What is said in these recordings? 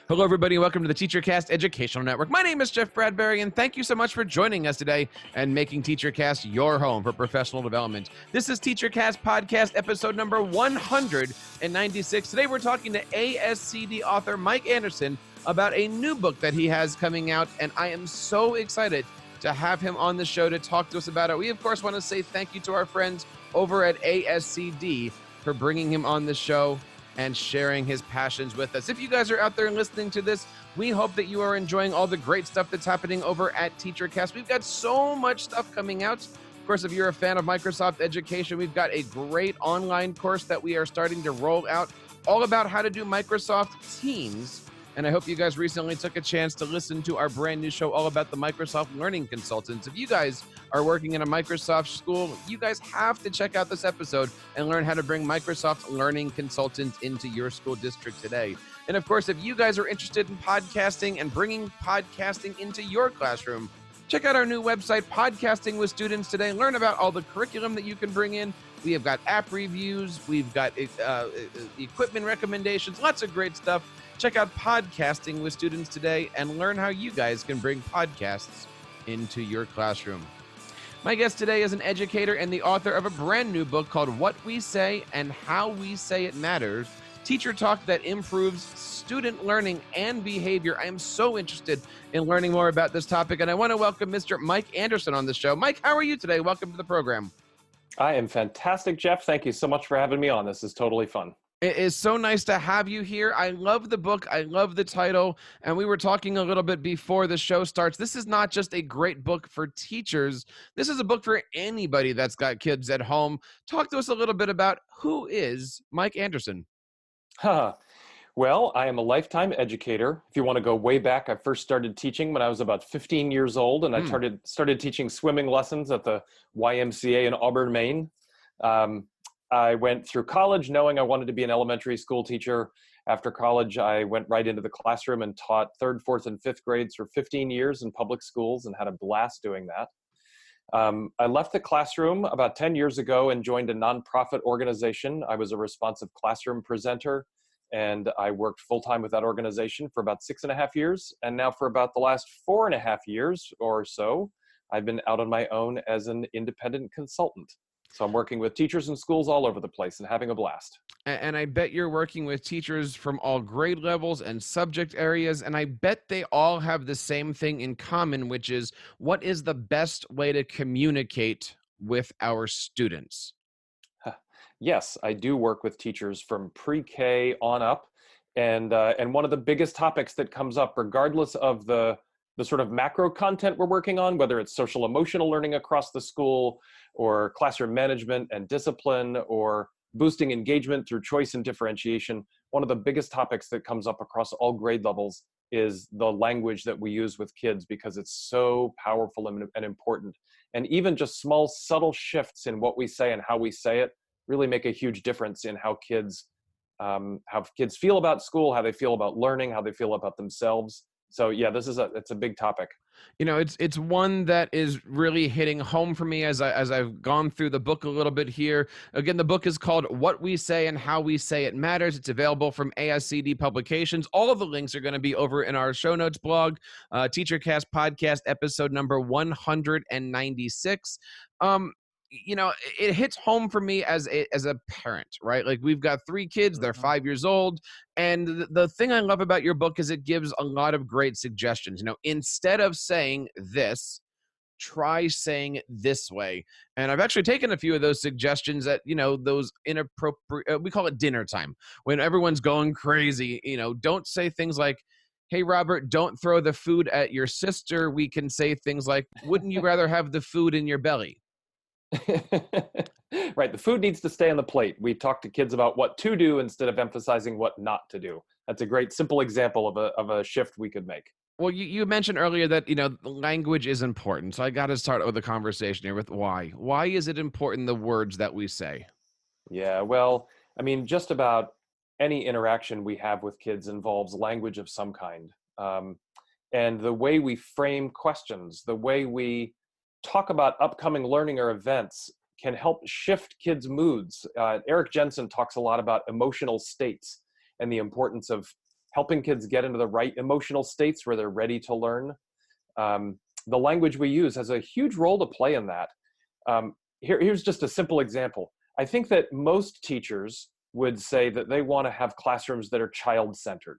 Hello, everybody. Welcome to the TeacherCast Educational Network. My name is Jeff Bradbury, and thank you so much for joining us today and making TeacherCast your home for professional development. This is TeacherCast Podcast, episode number 196. Today, we're talking to ASCD author Mike Anderson about a new book that he has coming out, and I am so excited to have him on the show to talk to us about it. We, of course, want to say thank you to our friends over at ASCD for bringing him on the show and sharing his passions with us. If you guys are out there listening to this, we hope that you are enjoying all the great stuff that's happening over at TeacherCast. We've got so much stuff coming out. Of course, if you're a fan of Microsoft Education, we've got a great online course that we are starting to roll out all about how to do Microsoft Teams. And I hope you guys recently took a chance to listen to our brand new show all about the Microsoft Learning Consultants. If you guys are working in a Microsoft school, you guys have to check out this episode and learn how to bring Microsoft Learning Consultants into your school district today. And of course, if you guys are interested in podcasting and bringing podcasting into your classroom, check out our new website, Podcasting with Students Today. Learn about all the curriculum that you can bring in. We have got app reviews. We've got equipment recommendations, lots of great stuff. Check out Podcasting with Students Today and learn how you guys can bring podcasts into your classroom. My guest today is an educator and the author of a brand new book called What We Say and How We Say It Matters, teacher talk that improves student learning and behavior. I am so interested in learning more about this topic, and I want to welcome Mr. Mike Anderson on the show. Mike, how are you today? Welcome to the program. I am fantastic, Jeff. Thank you so much for having me on. This is totally fun. It is so nice to have you here. I love the book. I love the title. And we were talking a little bit before the show starts. This is not just a great book for teachers. This is a book for anybody that's got kids at home. Talk to us a little bit about who is Mike Anderson. Well, I am a lifetime educator. If you want to go way back, I first started teaching when I was about 15 years old, and I started teaching swimming lessons at the YMCA in Auburn, Maine. I went through college knowing I wanted to be an elementary school teacher. After college, I went right into the classroom and taught 3rd, 4th, and 5th grades for 15 years in public schools and had a blast doing that. I left the classroom about 10 years ago and joined a nonprofit organization. I was a responsive classroom presenter, and I worked full-time with that organization for about 6.5 years. And now for about the last 4.5 years or so, I've been out on my own as an independent consultant. So I'm working with teachers in schools all over the place and having a blast. And I bet you're working with teachers from all grade levels and subject areas. And I bet they all have the same thing in common, which is what is the best way to communicate with our students? Yes, I do work with teachers from pre-K on up. And one of the biggest topics that comes up, regardless of the sort of macro content we're working on, whether it's social emotional learning across the school or classroom management and discipline or boosting engagement through choice and differentiation, one of the biggest topics that comes up across all grade levels is the language that we use with kids, because it's so powerful and important. And even just small, subtle shifts in what we say and how we say it really make a huge difference in how kids feel about school, how they feel about learning, how they feel about themselves. So yeah, it's a big topic. You know, it's one that is really hitting home for me as I've gone through the book a little bit here. Again, the book is called What We Say and How We Say It Matters. It's available from ASCD Publications. All of the links are going to be over in our show notes blog, TeacherCast Podcast, episode number 196. You know, it hits home for me as a parent, right? Like, we've got 3 kids, they're 5 years old. And the thing I love about your book is it gives a lot of great suggestions. You know, instead of saying this, try saying this way. And I've actually taken a few of those suggestions at, you know, those inappropriate, we call it dinner time, when everyone's going crazy. You know, don't say things like, hey, Robert, don't throw the food at your sister. We can say things like, wouldn't you rather have the food in your belly? Right. The food needs to stay on the plate. We talk to kids about what to do instead of emphasizing what not to do. That's a great simple example of a shift we could make. Well, you mentioned earlier that, you know, language is important. So I got to start with the conversation here with why. Why is it important, the words that we say? Yeah, well, I mean, just about any interaction we have with kids involves language of some kind. And the way we frame questions, the way we talk about upcoming learning or events can help shift kids' moods. Eric Jensen talks a lot about emotional states and the importance of helping kids get into the right emotional states where they're ready to learn. The language we use has a huge role to play in that. Here's just a simple example. I think that most teachers would say that they want to have classrooms that are child-centered.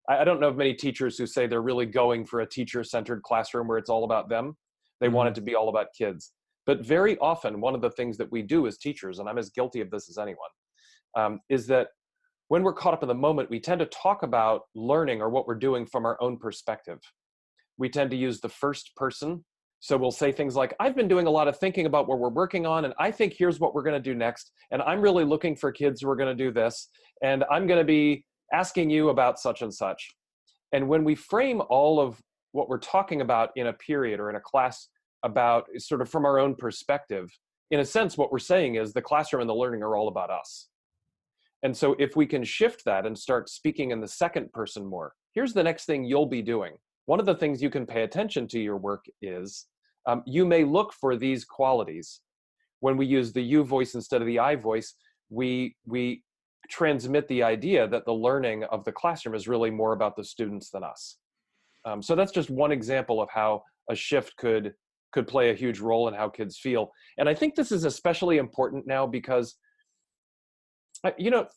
I don't know of many teachers who say they're really going for a teacher-centered classroom where it's all about them. They want it to be all about kids. But very often, one of the things that we do as teachers, and I'm as guilty of this as anyone, is that when we're caught up in the moment, we tend to talk about learning or what we're doing from our own perspective. We tend to use the first person. So we'll say things like, I've been doing a lot of thinking about what we're working on, and I think here's what we're going to do next. And I'm really looking for kids who are going to do this. And I'm going to be asking you about such and such. And when we frame all of what we're talking about in a period or in a class about sort of from our own perspective, in a sense, what we're saying is the classroom and the learning are all about us. And so if we can shift that and start speaking in the second person more, here's the next thing you'll be doing. One of the things you can pay attention to your work is you may look for these qualities. When we use the you voice instead of the I voice, we transmit the idea that the learning of the classroom is really more about the students than us. So that's just one example of how a shift could play a huge role in how kids feel. And I think this is especially important now because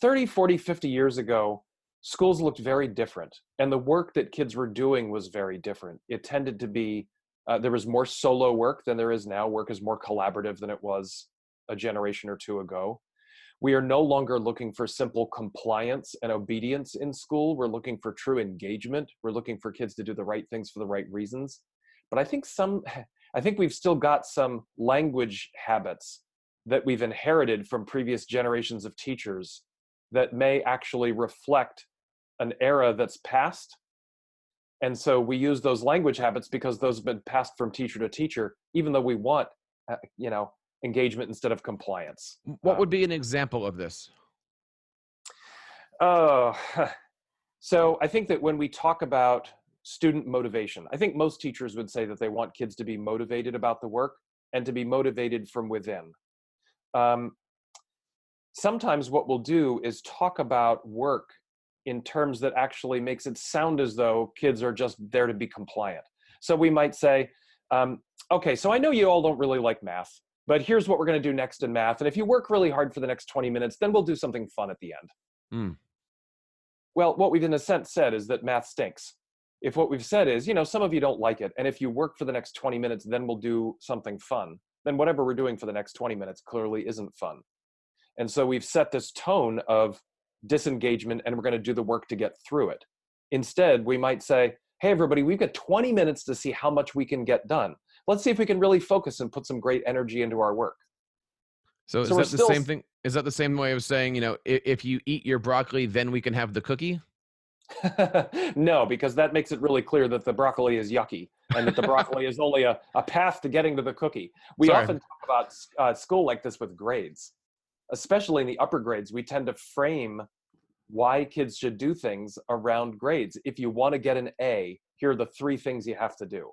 30, 40, 50 years ago, schools looked very different. And the work that kids were doing was very different. It tended to be, there was more solo work than there is now. Work is more collaborative than it was a generation or two ago. We are no longer looking for simple compliance and obedience in school. We're looking for true engagement. We're looking for kids to do the right things for the right reasons. But I think we've still got some language habits that we've inherited from previous generations of teachers that may actually reflect an era that's past. And so we use those language habits because those have been passed from teacher to teacher, even though we want, engagement instead of compliance. What would be an example of this? Oh, so I think that when we talk about student motivation, I think most teachers would say that they want kids to be motivated about the work and to be motivated from within. Sometimes what we'll do is talk about work in terms that actually makes it sound as though kids are just there to be compliant. So we might say, okay, so I know you all don't really like math, but here's what we're going to do next in math. And if you work really hard for the next 20 minutes, then we'll do something fun at the end. Well, what we've in a sense said is that math stinks. If what we've said is, some of you don't like it, and if you work for the next 20 minutes, then we'll do something fun, then whatever we're doing for the next 20 minutes clearly isn't fun. And so we've set this tone of disengagement, and we're going to do the work to get through it. Instead, we might say, hey, everybody, we've got 20 minutes to see how much we can get done. Let's see if we can really focus and put some great energy into our work. So is that the same thing? Is that the same way of saying, if you eat your broccoli, then we can have the cookie? No, because that makes it really clear that the broccoli is yucky and that the broccoli is only a path to getting to the cookie. We often talk about school like this with grades, especially in the upper grades. We tend to frame why kids should do things around grades. If you want to get an A, here are the 3 things you have to do.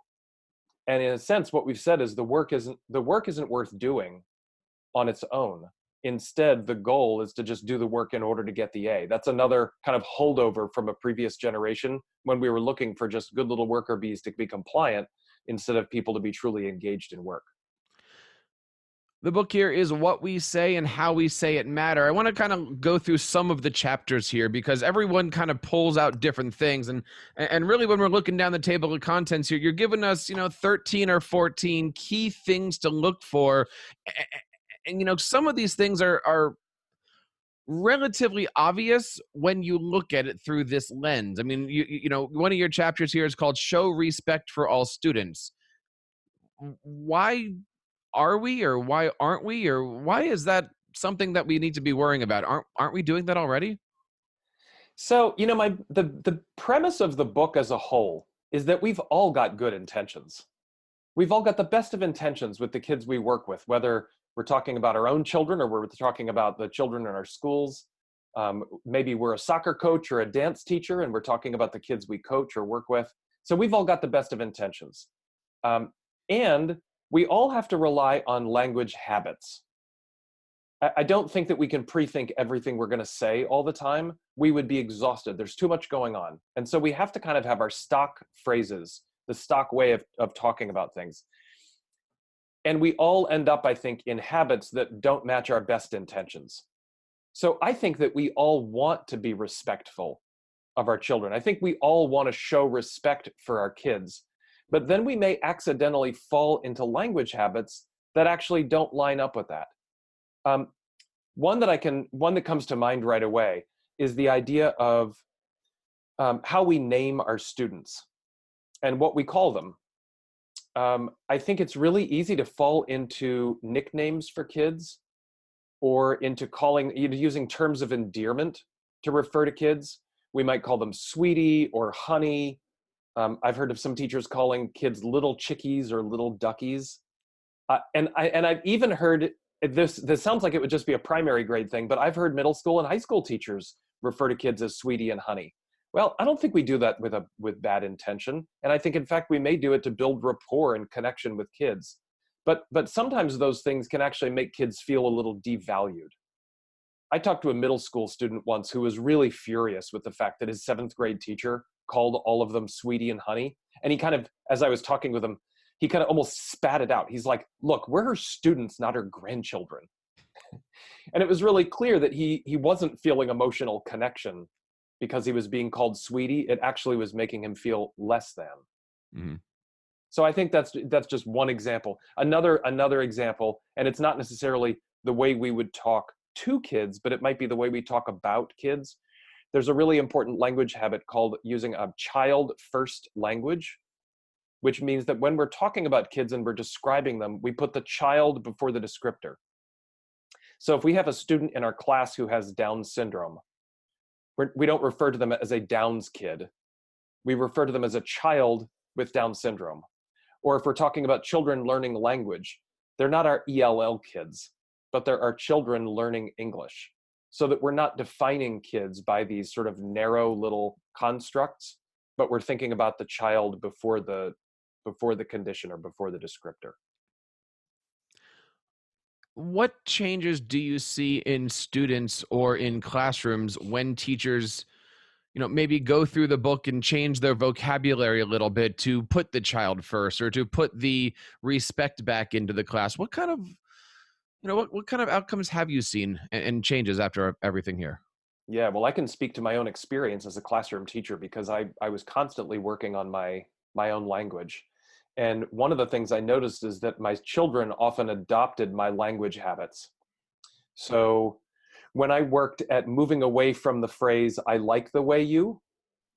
And in a sense, what we've said is the work isn't worth doing on its own. Instead, the goal is to just do the work in order to get the A. That's another kind of holdover from a previous generation when we were looking for just good little worker bees to be compliant instead of people to be truly engaged in work. The book here is What We Say and How We Say It Matter. I want to kind of go through some of the chapters here because everyone kind of pulls out different things. And really when we're looking down the table of contents here, you're giving us, 13 or 14 key things to look for. And some of these things are relatively obvious when you look at it through this lens. I mean, one of your chapters here is called Show Respect for All Students. Why are we, or why aren't we, or why is that something that we need to be worrying about? Aren't we doing that already? So, the premise of the book as a whole is that we've all got good intentions. We've all got the best of intentions with the kids we work with, whether we're talking about our own children or we're talking about the children in our schools. Maybe we're a soccer coach or a dance teacher and we're talking about the kids we coach or work with. So we've all got the best of intentions. And we all have to rely on language habits. I don't think that we can pre-think everything we're going to say all the time. We would be exhausted. There's too much going on. And so we have to kind of have our stock phrases, the stock way of talking about things. And we all end up, I think, in habits that don't match our best intentions. So I think that we all want to be respectful of our children. I think we all want to show respect for our kids, but then we may accidentally fall into language habits that actually don't line up with that. One that comes to mind right away is the idea of how we name our students and what we call them. I think it's really easy to fall into nicknames for kids, or into using terms of endearment to refer to kids. We might call them sweetie or honey. I've heard of some teachers calling kids little chickies or little duckies. And I've even heard, this sounds like it would just be a primary grade thing, but I've heard middle school and high school teachers refer to kids as sweetie and honey. Well, I don't think we do that with bad intention. And I think, in fact, we may do it to build rapport and connection with kids. But sometimes those things can actually make kids feel a little devalued. I talked to a middle school student once who was really furious with the fact that his 7th grade teacher called all of them sweetie and honey. And he kind of, as I was talking with him, he kind of almost spat it out. He's like, look, we're her students, not her grandchildren. And it was really clear that he wasn't feeling emotional connection because he was being called sweetie. It actually was making him feel less than. Mm-hmm. So I think that's just one example. Another example, and it's not necessarily the way we would talk to kids, but it might be the way we talk about kids. There's a really important language habit called using a child first language, which means that when we're talking about kids and we're describing them, we put the child before the descriptor. So if we have a student in our class who has Down syndrome, we don't refer to them as a Downs kid. We refer to them as a child with Down syndrome. Or if we're talking about children learning language, they're not our ELL kids, but they're our children learning English. So that we're not defining kids by these sort of narrow little constructs, but we're thinking about the child before the condition or before the descriptor. What changes do you see in students or in classrooms when teachers, maybe go through the book and change their vocabulary a little bit to put the child first or to put the respect back into the class? What kind of, what kind of outcomes have you seen and changes after everything here? Yeah, well, I can speak to my own experience as a classroom teacher because I was constantly working on my own language. And one of the things I noticed is that my children often adopted my language habits. So when I worked at moving away from the phrase, I like the way you,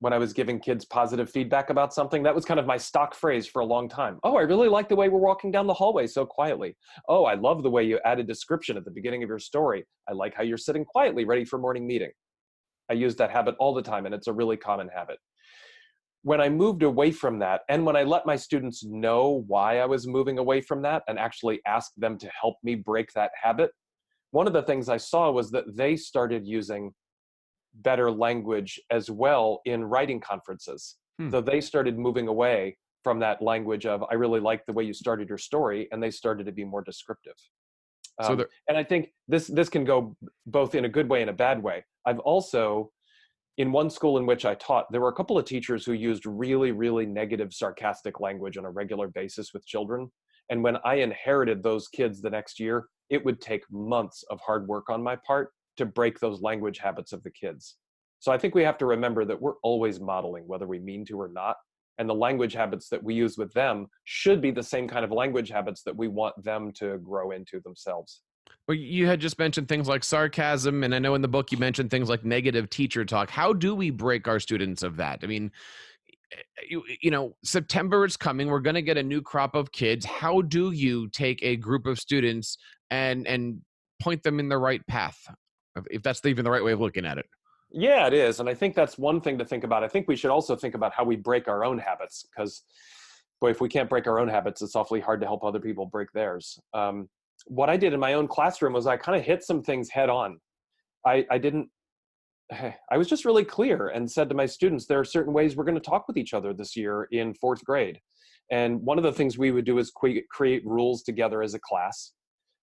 when I was giving kids positive feedback about something, that was kind of my stock phrase for a long time. Oh, I really like the way we're walking down the hallway so quietly. Oh, I love the way you added description at the beginning of your story. I like how you're sitting quietly, ready for morning meeting. I use that habit all the time, and it's a really common habit. When I moved away from that, and when I let my students know why I was moving away from that and actually asked them to help me break that habit, one of the things I saw was that they started using better language as well in writing conferences. So they started moving away from that language of, I really like the way you started your story, and they started to be more descriptive. And I think this can go both in a good way and a bad way. I've also, in one school in which I taught, there were a couple of teachers who used really, really negative, sarcastic language on a regular basis with children. And when I inherited those kids the next year, it would take months of hard work on my part to break those language habits of the kids. So I think we have to remember that we're always modeling, whether we mean to or not. And the language habits that we use with them should be the same kind of language habits that we want them to grow into themselves. Well, you had just mentioned things like sarcasm, and I know in the book you mentioned things like negative teacher talk. How do we break our students of that? I mean, September is coming. We're going to get a new crop of kids. How do you take a group of students and point them in the right path, if that's even the right way of looking at it? Yeah, it is. And I think that's one thing to think about. I think we should also think about how we break our own habits, because, boy, if we can't break our own habits, it's awfully hard to help other people break theirs. What I did in my own classroom was I kind of hit some things head on. I was just really clear and said to my students, there are certain ways we're going to talk with each other this year in 4th grade. And one of the things we would do is create rules together as a class.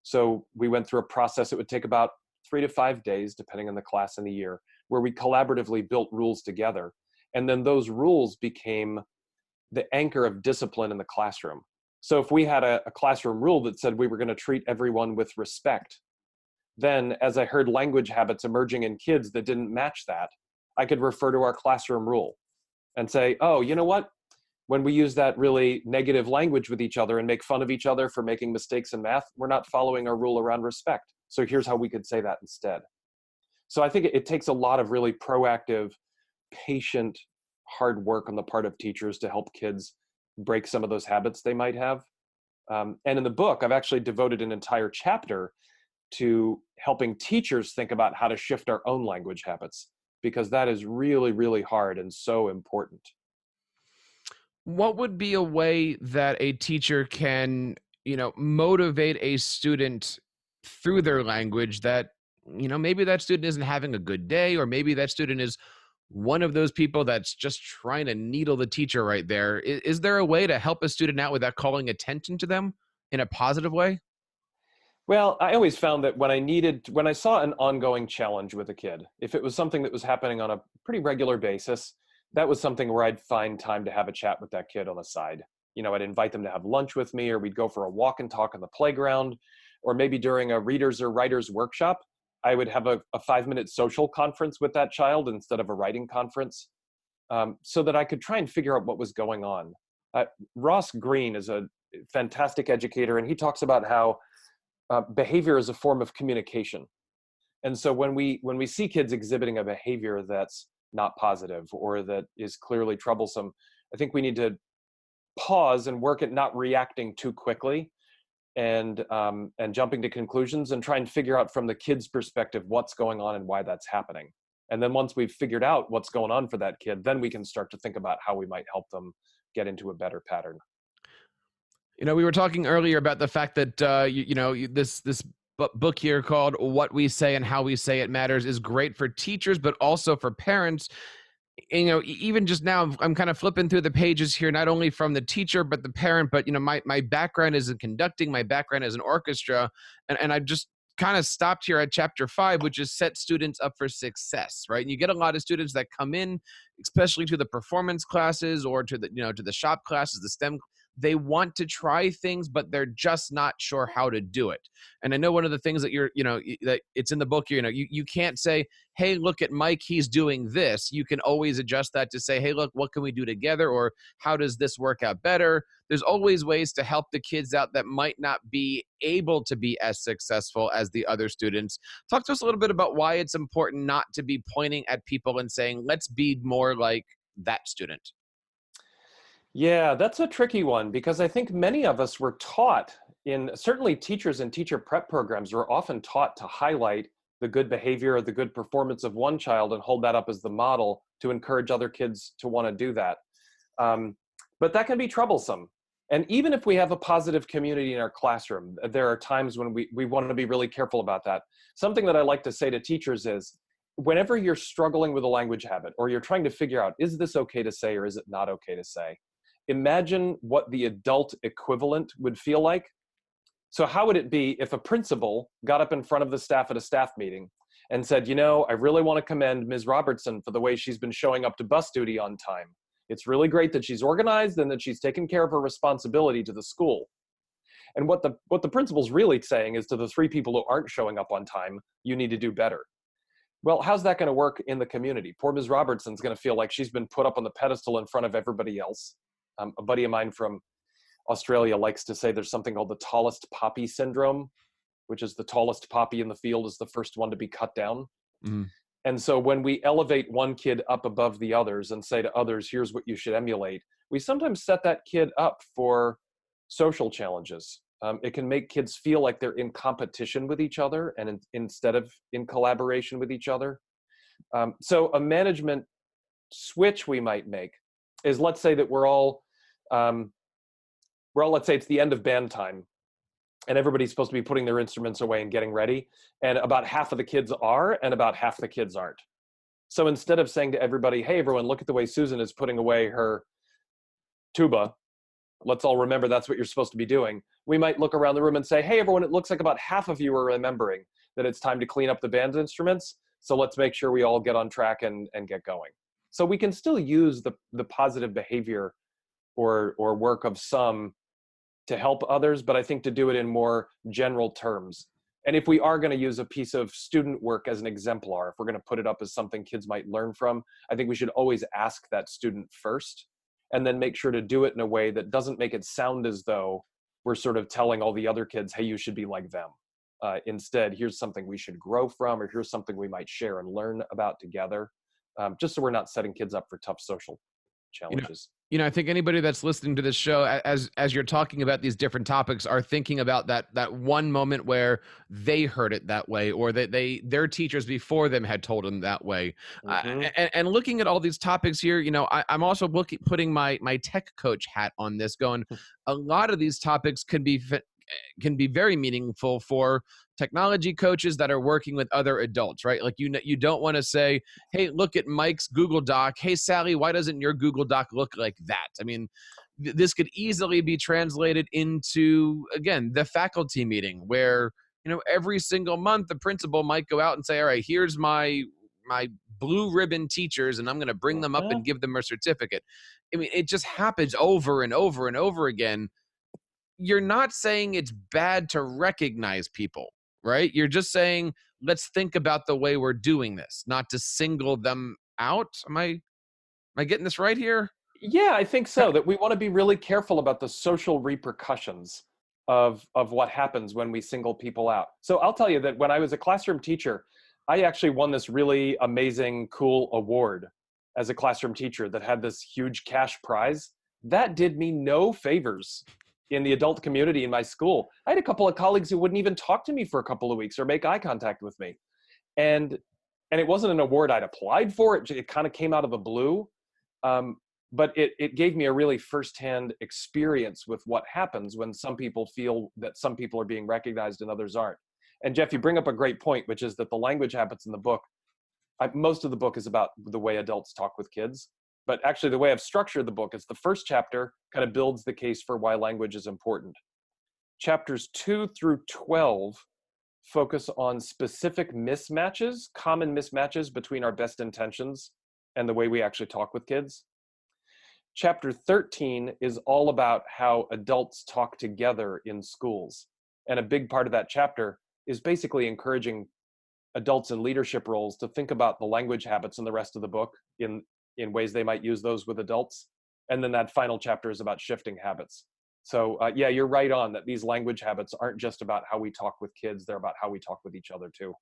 So we went through a process. It would take about 3 to 5 days, depending on the class and the year, where we collaboratively built rules together. And then those rules became the anchor of discipline in the classroom. So if we had a classroom rule that said we were going to treat everyone with respect, then as I heard language habits emerging in kids that didn't match that, I could refer to our classroom rule and say, oh, you know what? When we use that really negative language with each other and make fun of each other for making mistakes in math, we're not following our rule around respect. So here's how we could say that instead. So I think it takes a lot of really proactive, patient, hard work on the part of teachers to help kids break some of those habits they might have. And in the book, I've actually devoted an entire chapter to helping teachers think about how to shift our own language habits, because that is really, really hard and so important. What would be a way that a teacher can, motivate a student through their language that, maybe that student isn't having a good day, or maybe that student is one of those people that's just trying to needle the teacher right there? Is there a way to help a student out without calling attention to them in a positive way? Well, I always found that when I saw an ongoing challenge with a kid, if it was something that was happening on a pretty regular basis, that was something where I'd find time to have a chat with that kid on the side. I'd invite them to have lunch with me, or we'd go for a walk and talk on the playground, or maybe during a readers or writers workshop, I would have a 5-minute social conference with that child instead of a writing conference, so that I could try and figure out what was going on. Ross Green is a fantastic educator, and he talks about how behavior is a form of communication. And so when we see kids exhibiting a behavior that's not positive or that is clearly troublesome, I think we need to pause and work at not reacting too quickly and jumping to conclusions, and try and figure out from the kid's perspective what's going on and why that's happening. And then once we've figured out what's going on for that kid, then we can start to think about how we might help them get into a better pattern. We were talking earlier about the fact that this book here called "What We Say and How We Say It Matters" is great for teachers, but also for parents. Even just now, I'm kind of flipping through the pages here, not only from the teacher but the parent. But my background is in conducting, my background is in orchestra, and I just kind of stopped here at chapter 5, which is set students up for success, right? And you get a lot of students that come in, especially to the performance classes or to the shop classes, the STEM. They want to try things, but they're just not sure how to do it. And I know one of the things that that it's in the book here, you can't say, hey, look at Mike, he's doing this. You can always adjust that to say, hey, look, what can we do together? Or how does this work out better? There's always ways to help the kids out that might not be able to be as successful as the other students. Talk to us a little bit about why it's important not to be pointing at people and saying, let's be more like that student. Yeah, that's a tricky one, because I think many of us were taught, certainly teachers and teacher prep programs were often taught to highlight the good behavior or the good performance of one child and hold that up as the model to encourage other kids to want to do that. But that can be troublesome. And even if we have a positive community in our classroom, there are times when we want to be really careful about that. Something that I like to say to teachers is, whenever you're struggling with a language habit, or you're trying to figure out, is this okay to say or is it not okay to say? Imagine what the adult equivalent would feel like. So how would it be if a principal got up in front of the staff at a staff meeting and said, I really want to commend Ms. Robertson for the way she's been showing up to bus duty on time. It's really great that she's organized and that she's taken care of her responsibility to the school. And what the principal's really saying is, to the 3 people who aren't showing up on time, you need to do better. Well, how's that going to work in the community? Poor Ms. Robertson's going to feel like she's been put up on the pedestal in front of everybody else. A buddy of mine from Australia likes to say there's something called the tallest poppy syndrome, which is the tallest poppy in the field is the first one to be cut down. Mm. And so when we elevate one kid up above the others and say to others, here's what you should emulate, we sometimes set that kid up for social challenges. It can make kids feel like they're in competition with each other and instead of in collaboration with each other. So a management switch we might make is, let's say that let's say it's the end of band time and everybody's supposed to be putting their instruments away and getting ready. And about half of the kids are, and about half the kids aren't. So instead of saying to everybody, hey, everyone, look at the way Susan is putting away her tuba, let's all remember that's what you're supposed to be doing. We might look around the room and say, hey, everyone, it looks like about half of you are remembering that it's time to clean up the band instruments. So let's make sure we all get on track and get going. So we can still use the positive behavior or work of some to help others, but I think to do it in more general terms. And if we are going to use a piece of student work as an exemplar, if we're going to put it up as something kids might learn from, I think we should always ask that student first, and then make sure to do it in a way that doesn't make it sound as though we're sort of telling all the other kids, hey, you should be like them. Instead, here's something we should grow from, or here's something we might share and learn about together, just so we're not setting kids up for tough social challenges. I think anybody that's listening to this show, as you're talking about these different topics, are thinking about that one moment where they heard it that way, or that their teachers before them had told them that way. And looking at all these topics here, I'm also putting my tech coach hat on this, going, a lot of these topics can be very meaningful for technology coaches that are working with other adults, right? Like, you don't want to say, hey, look at Mike's Google Doc. Hey, Sally, why doesn't your Google Doc look like that? I mean, this could easily be translated into, again, the faculty meeting where, every single month the principal might go out and say, all right, here's my blue ribbon teachers, and I'm going to bring them up and give them a certificate. I mean, it just happens over and over and over again. You're not saying it's bad to recognize people, right? You're just saying, let's think about the way we're doing this, not to single them out. Am I getting this right here? Yeah, I think so. That we want to be really careful about the social repercussions of what happens when we single people out. So I'll tell you that when I was a classroom teacher, I actually won this really amazing, cool award as a classroom teacher that had this huge cash prize. That did me no favors in the adult community in my school. I had a couple of colleagues who wouldn't even talk to me for a couple of weeks or make eye contact with me. And it wasn't an award I'd applied for. It kind of came out of the blue. But it gave me a really firsthand experience with what happens when some people feel that some people are being recognized and others aren't. And Jeff, you bring up a great point, which is that the language habits in the book, most of the book is about the way adults talk with kids. But actually, the way I've structured the book is the first chapter kind of builds the case for why language is important. Chapters 2 through 12 focus on specific mismatches, common mismatches between our best intentions and the way we actually talk with kids. Chapter 13 is all about how adults talk together in schools. And a big part of that chapter is basically encouraging adults in leadership roles to think about the language habits in the rest of the book in ways they might use those with adults. And then that final chapter is about shifting habits. So yeah, you're right on that these language habits aren't just about how we talk with kids, they're about how we talk with each other too.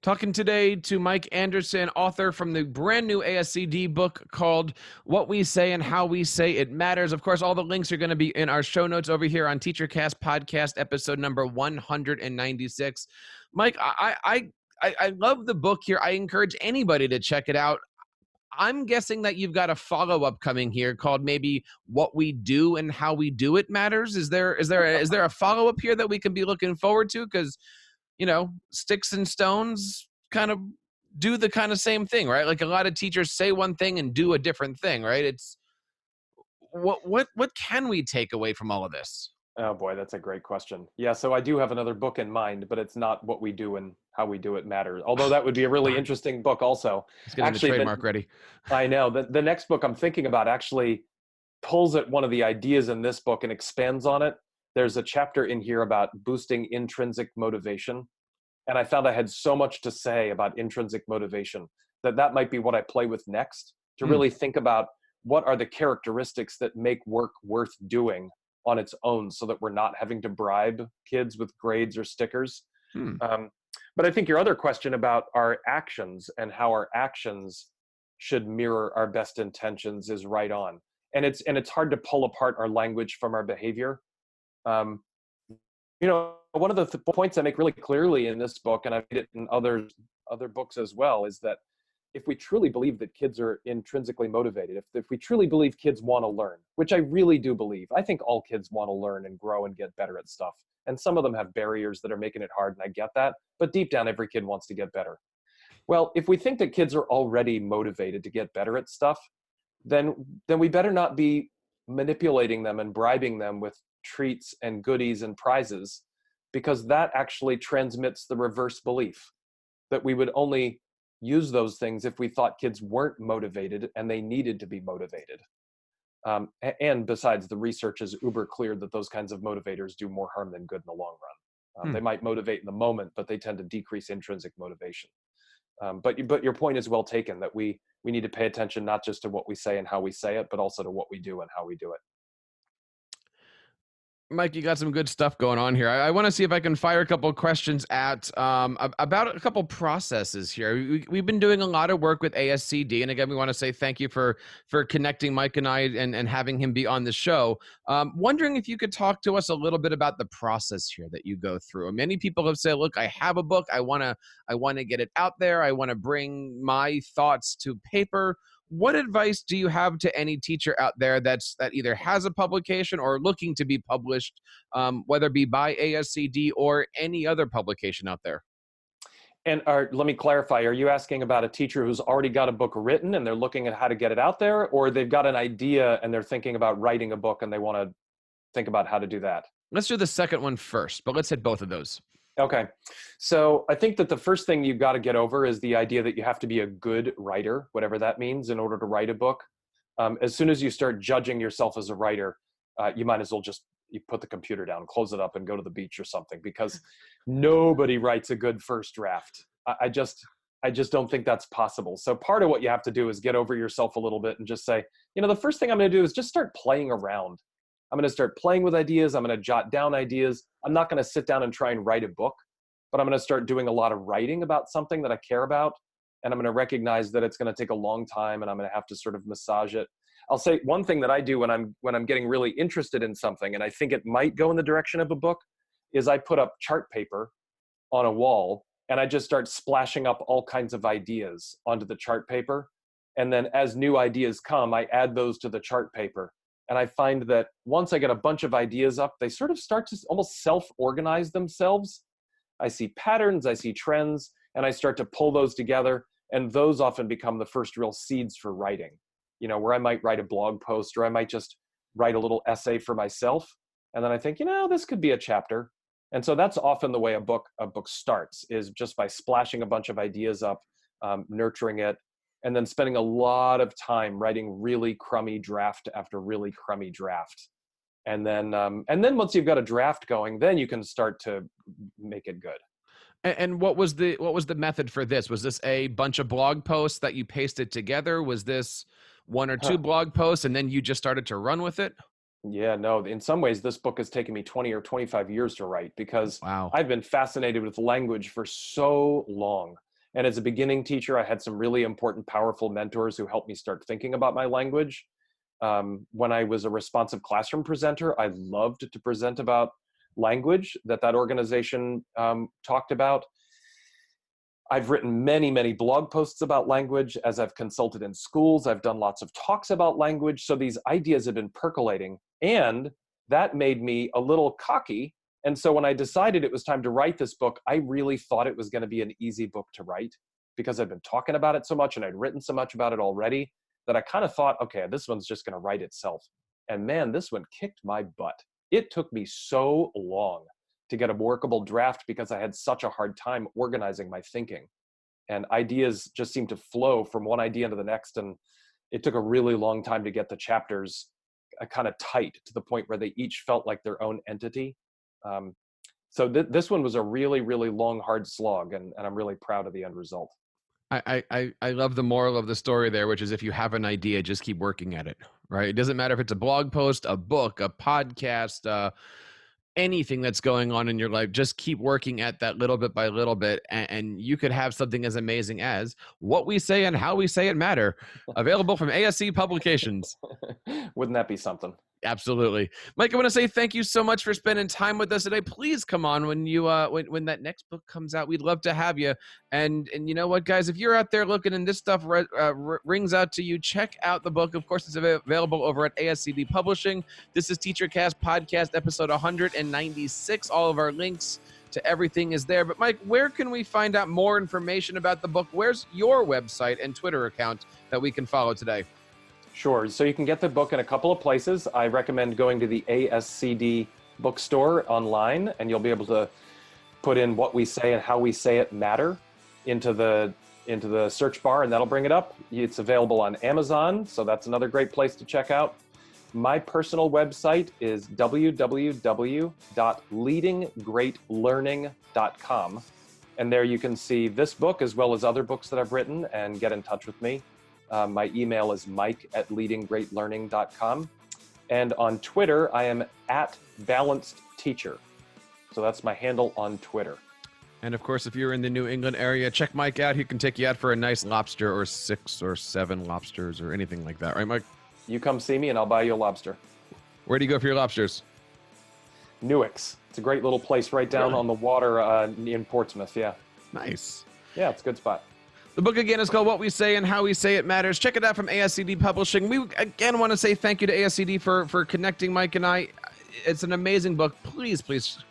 Talking today to Mike Anderson, author from the brand new ASCD book called What We Say and How We Say It Matters. Of course, all the links are going to be in our show notes over here on TeacherCast podcast, episode number 196. Mike, I love the book here. I encourage anybody to check it out. I'm guessing that you've got a follow-up coming here called maybe What We Do and How We Do It Matters. Is there a follow-up here that we can be looking forward to? Because, sticks and stones kind of do the kind of same thing, right? Like, a lot of teachers say one thing and do a different thing, right? It's what can we take away from all of this? Oh boy, that's a great question. Yeah, so I do have another book in mind, but it's not What We Do and How We Do It Matters. Although that would be a really interesting book also. Let's get the trademark ready. I know. The next book I'm thinking about actually pulls at one of the ideas in this book and expands on it. There's a chapter in here about boosting intrinsic motivation. And I found I had so much to say about intrinsic motivation that might be what I play with next, to really think about what are the characteristics that make work worth doing on its own, so that we're not having to bribe kids with grades or stickers. But I think your other question about our actions and how our actions should mirror our best intentions is right on. And it's hard to pull apart our language from our behavior. One of the points I make really clearly in this book, and I've made it in other books as well, is that if we truly believe that kids are intrinsically motivated, if we truly believe kids want to learn, which I really do believe, I think all kids want to learn and grow and get better at stuff. And some of them have barriers that are making it hard, and I get that. But deep down, every kid wants to get better. Well, if we think that kids are already motivated to get better at stuff, then we better not be manipulating them and bribing them with treats and goodies and prizes, because that actually transmits the reverse belief that we would only use those things if we thought kids weren't motivated and they needed to be motivated. And besides, the research is uber clear that those kinds of motivators do more harm than good in the long run. They might motivate in the moment, but they tend to decrease intrinsic motivation. But your point is well taken, that we need to pay attention not just to what we say and how we say it, but also to what we do and how we do it. Mike, you got some good stuff going on here. I want to see if I can fire a couple of questions at about a couple processes here. We've been doing a lot of work with ASCD, and again, we want to say thank you for connecting Mike and I and having him be on the show. Wondering if you could talk to us a little bit about the process here that you go through. Many people have said, "Look, I have a book. I want to get it out there. I want to bring my thoughts to paper." What advice do you have to any teacher out there that either has a publication or looking to be published, whether it be by ASCD or any other publication out there? And let me clarify, are you asking about a teacher who's already got a book written and they're looking at how to get it out there, or they've got an idea and they're thinking about writing a book and they want to think about how to do that? Let's do the second one first, but let's hit both of those. Okay. So I think that the first thing you've got to get over is the idea that you have to be a good writer, whatever that means, in order to write a book. As soon as you start judging yourself as a writer, you might as well just put the computer down, close it up, and go to the beach or something, because nobody writes a good first draft. I just don't think that's possible. So part of what you have to do is get over yourself a little bit and just say, the first thing I'm going to do is just start playing around. I'm going to start playing with ideas. I'm going to jot down ideas. I'm not going to sit down and try and write a book, but I'm going to start doing a lot of writing about something that I care about. And I'm going to recognize that it's going to take a long time and I'm going to have to sort of massage it. I'll say one thing that I do when I'm getting really interested in something, and I think it might go in the direction of a book, is I put up chart paper on a wall and I just start splashing up all kinds of ideas onto the chart paper. And then as new ideas come, I add those to the chart paper. And I find that once I get a bunch of ideas up, they sort of start to almost self-organize themselves. I see patterns, I see trends, and I start to pull those together. And those often become the first real seeds for writing, where I might write a blog post, or I might just write a little essay for myself. And then I think, this could be a chapter. And so that's often the way a book starts, is just by splashing a bunch of ideas up, nurturing it, and then spending a lot of time writing really crummy draft after really crummy draft. And then once you've got a draft going, then you can start to make it good. And what was the method for this? Was this a bunch of blog posts that you pasted together? Was this one or two blog posts and then you just started to run with it? Yeah, no, in some ways, this book has taken me 20 or 25 years to write, because I've been fascinated with language for so long. And as a beginning teacher, I had some really important, powerful mentors who helped me start thinking about my language. When I was a responsive classroom presenter, I loved to present about language that organization talked about. I've written many, many blog posts about language. As I've consulted in schools, I've done lots of talks about language. So these ideas have been percolating, and that made me a little cocky. And so when I decided it was time to write this book, I really thought it was going to be an easy book to write, because I'd been talking about it so much and I'd written so much about it already, that I kind of thought, okay, this one's just going to write itself. And man, this one kicked my butt. It took me so long to get a workable draft because I had such a hard time organizing my thinking. And ideas just seemed to flow from one idea into the next. And it took a really long time to get the chapters kind of tight to the point where they each felt like their own entity. So this one was a really, really long, hard slog, and I'm really proud of the end result. I love the moral of the story there, which is if you have an idea, just keep working at it, right? It doesn't matter if it's a blog post, a book, a podcast, anything that's going on in your life, just keep working at that little bit by little bit, and you could have something as amazing as What We Say and How We Say It Matter, available from ASC Publications. Wouldn't that be something? Absolutely. Mike, I want to say thank you so much for spending time with us today. Please come on when you when that next book comes out. We'd love to have you. And you know what, guys, if you're out there looking and this stuff rings out to you, check out the book. Of course, it's available over at ASCD Publishing. This is TeacherCast Podcast episode 196. All of our links to everything is there. But Mike, where can we find out more information about the book? Where's your website and Twitter account that we can follow today? Sure. So you can get the book in a couple of places. I recommend going to the ASCD bookstore online, and you'll be able to put in what we say and how we say it matter into the search bar, and that'll bring it up. It's available on Amazon, so that's another great place to check out. My personal website is www.leadinggreatlearning.com. And there you can see this book as well as other books that I've written and get in touch with me. My email is mike@leadinggreatlearning.com. And on Twitter, I am @balancedteacher. So that's my handle on Twitter. And of course, if you're in the New England area, check Mike out. He can take you out for a nice lobster or 6 or 7 lobsters or anything like that. Right, Mike? You come see me and I'll buy you a lobster. Where do you go for your lobsters? Newark's. It's a great little place right down on the water in Portsmouth. Yeah. Nice. Yeah, it's a good spot. The book again is called What We Say and How We Say It Matters. Check it out from ASCD Publishing. We again want to say thank you to ASCD for connecting Mike and I. It's an amazing book. Please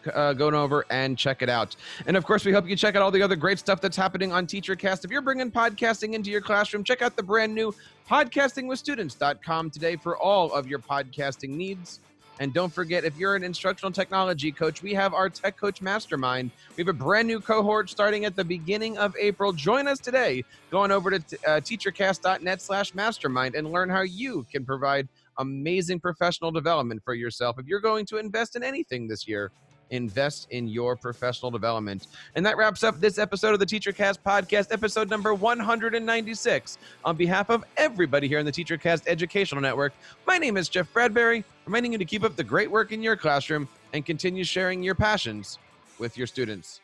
go over and check it out. And of course, we hope you check out all the other great stuff that's happening on TeacherCast. If you're bringing podcasting into your classroom, check out the brand new podcastingwithstudents.com today for all of your podcasting needs. And don't forget, if you're an instructional technology coach, we have our Tech Coach Mastermind. We have a brand new cohort starting at the beginning of April. Join us today. Go on over to teachercast.net/mastermind and learn how you can provide amazing professional development for yourself. If you're going to invest in anything this year, invest in your professional development. And that wraps up this episode of the TeacherCast podcast, episode number 196. On behalf of everybody here in the TeacherCast Educational Network, my name is Jeff Bradbury, reminding you to keep up the great work in your classroom and continue sharing your passions with your students.